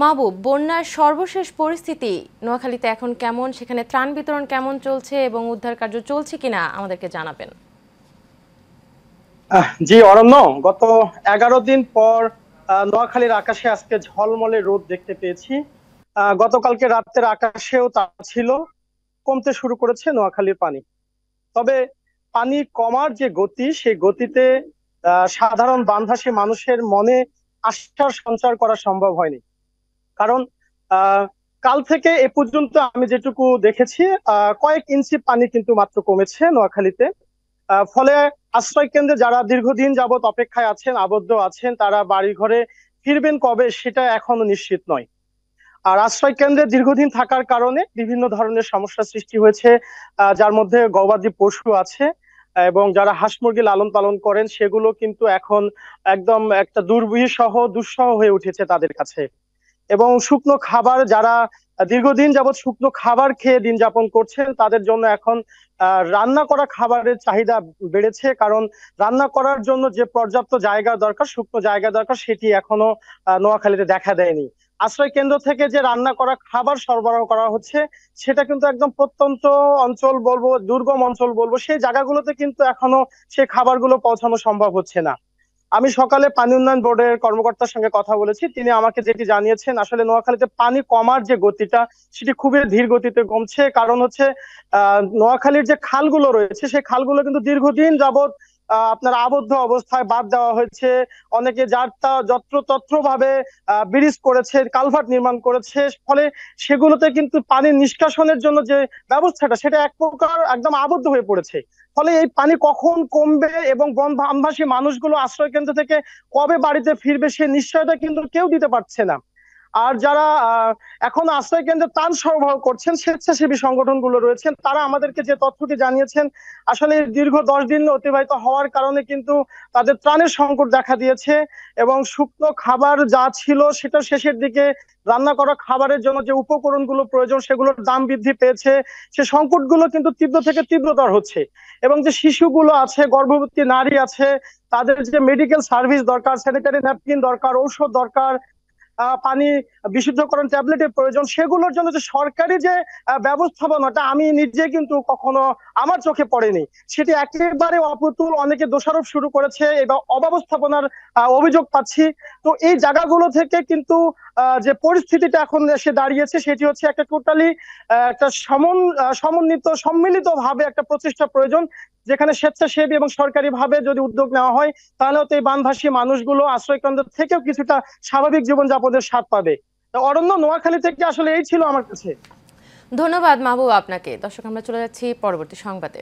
মাহবুব, বন্যার সর্বশেষ পরিস্থিতি নোয়াখালীতে এখন কেমন, সেখানে ত্রাণ বিতরণ কেমন চলছে এবং উদ্ধার কার্য চলছে কিনা আমাদেরকে জানাবেন। জি অরণ্য, গত 11 দিন পর নোয়াখালীর আকাশে আজকে ঝলমলে রোদ দেখতে পেয়েছি। গতকালকে রাতের আকাশেও তা ছিল। কমতে শুরু করেছে নোয়াখালীর পানি। তবে পানি কমার যে গতি, সেই গতিতে সাধারণ বানভাসী মানুষের মনে আশার সঞ্চার করা সম্ভব হয়নি। কারণ আহ কাল থেকে এ পর্যন্ত আমি যেটুকু দেখেছি, কয়েক ইঞ্চি পানি কিন্তু মাত্র কমেছে নোয়াখালীতে। ফলে আশ্রয় কেন্দ্রে যারা দীর্ঘদিন যাবত অপেক্ষায় আছেন, আবদ্ধ আছেন, তারা বাড়ি ঘরে ফিরবেন কবে সেটা এখনো নিশ্চিত নয়। আর আশ্রয় কেন্দ্রে দীর্ঘদিন থাকার কারণে বিভিন্ন ধরনের সমস্যার সৃষ্টি হয়েছে, যার মধ্যে গবাদি পশু আছে। এবং যারা হাঁস মুরগি লালন পালন করেন সেগুলো কিন্তু এখন একদম একটা দুর্বিষহ দুঃসহ হয়ে উঠেছে তাদের কাছে। এবং শুকনো খাবার, যারা দীর্ঘদিন যাবৎ শুকনো খাবার খেয়ে দিন যাপন করছেন, তাদের জন্য এখন রান্না করা খাবারের চাহিদা বেড়েছে। কারণ রান্না করার জন্য যে পর্যাপ্ত জায়গা দরকার, শুকনো জায়গা দরকার, সেটি এখনো নোয়াখালীতে দেখা দেয়নি। আশ্রয় কেন্দ্র থেকে যে রান্না করা খাবার সরবরাহ করা হচ্ছে, সেটা কিন্তু একদম প্রত্যন্ত অঞ্চল বলবো, দুর্গম অঞ্চল বলবো, সেই জায়গাগুলোতে কিন্তু এখনো সেই খাবারগুলো পৌঁছানো সম্ভব হচ্ছে না। আমি সকালে পানি উন্নয়ন বোর্ডের কর্মকর্তার সঙ্গে কথা বলেছি, তিনি আমাকে যেটি জানিয়েছেন, আসলে নোয়াখালীতে পানি কমার যে গতিটা, সেটি খুবই ধীর গতিতে কমছে। কারণ হচ্ছে নোয়াখালীর যে খালগুলো রয়েছে, সেই খালগুলো কিন্তু দীর্ঘদিন যাবত আপনার আবদ্ধ অবস্থায় বাদ দেওয়া হয়েছে। অনেকে যার তা যত্রতত্র ভাবে ব্রিজ করেছে, কালভার্ট নির্মাণ করেছে। ফলে সেগুলোতে কিন্তু পানি নিষ্কাশনের জন্য যে ব্যবস্থাটা, সেটা এক প্রকার একদম আবদ্ধ হয়ে পড়েছে। ফলে এই পানি কখন কমবে এবং বনবাসী মানুষগুলো আশ্রয় কেন্দ্র থেকে কবে বাড়িতে ফিরবে, সে নিশ্চয়তা কিন্তু কেউ দিতে পারছে না। আর যারা এখন আশ্রয় কেন্দ্রে ত্রাণ সরবরাহ করছেন, স্বেচ্ছাসেবী সংগঠনগুলো রয়েছেন, তারা আমাদেরকে যে তথ্যটি জানিয়েছেন, আসলে দীর্ঘ 10 দিন অতিবাহিত হওয়ার কারণে কিন্তু তাদের ত্রাণের সংকট দেখা দিয়েছে। এবং শুকনো খাবার যা ছিল সেটা শেষের দিকে, রান্না করা খাবারের জন্য যে উপকরণগুলো প্রয়োজন সেগুলোর দাম বৃদ্ধি পেয়েছে। সে সংকটগুলো কিন্তু তীব্র থেকে তীব্রতর হচ্ছে। এবং যে শিশুগুলো আছে, গর্ভবতী নারী আছে, তাদের যে মেডিকেল সার্ভিস দরকার, স্যানিটারি ন্যাপকিন দরকার, ঔষধ দরকার, পানি বিশুদ্ধকরণ ট্যাবলেটের প্রয়োজন, সেগুলোর জন্য যে সরকারি যে ব্যবস্থাপনাটা, আমি নিজে কিন্তু কখনো আমার চোখে পড়েনি। সেটি একেবারে অপ্রতুল, অনেকে দোষারোপ শুরু করেছে এবং অব্যবস্থাপনার অভিযোগ পাচ্ছি। তো এই জায়গাগুলো থেকে কিন্তু যে পরিস্থিতিটা এখন এসে দাঁড়িয়েছে, সেটি হচ্ছে একটা টোটালি একটা সমন্বিত সম্মিলিত ভাবে একটা প্রচেষ্টা প্রয়োজন, যেখানে স্বেচ্ছাসেবী এবং সরকারি ভাবে যদি উদ্যোগ নেওয়া হয়, তাহলে তো এই বানভাসী মানুষগুলো আশ্রয় কেন্দ্র থেকেও কিছুটা স্বাভাবিক জীবনযাপনের স্বাদ পাবে। তো অরণ্য, নোয়াখালী থেকে আসলে এই ছিল আমার কাছে। ধন্যবাদ মাহবুব আপনাকে। দর্শক, আমরা চলে যাচ্ছি পরবর্তী সংবাদে।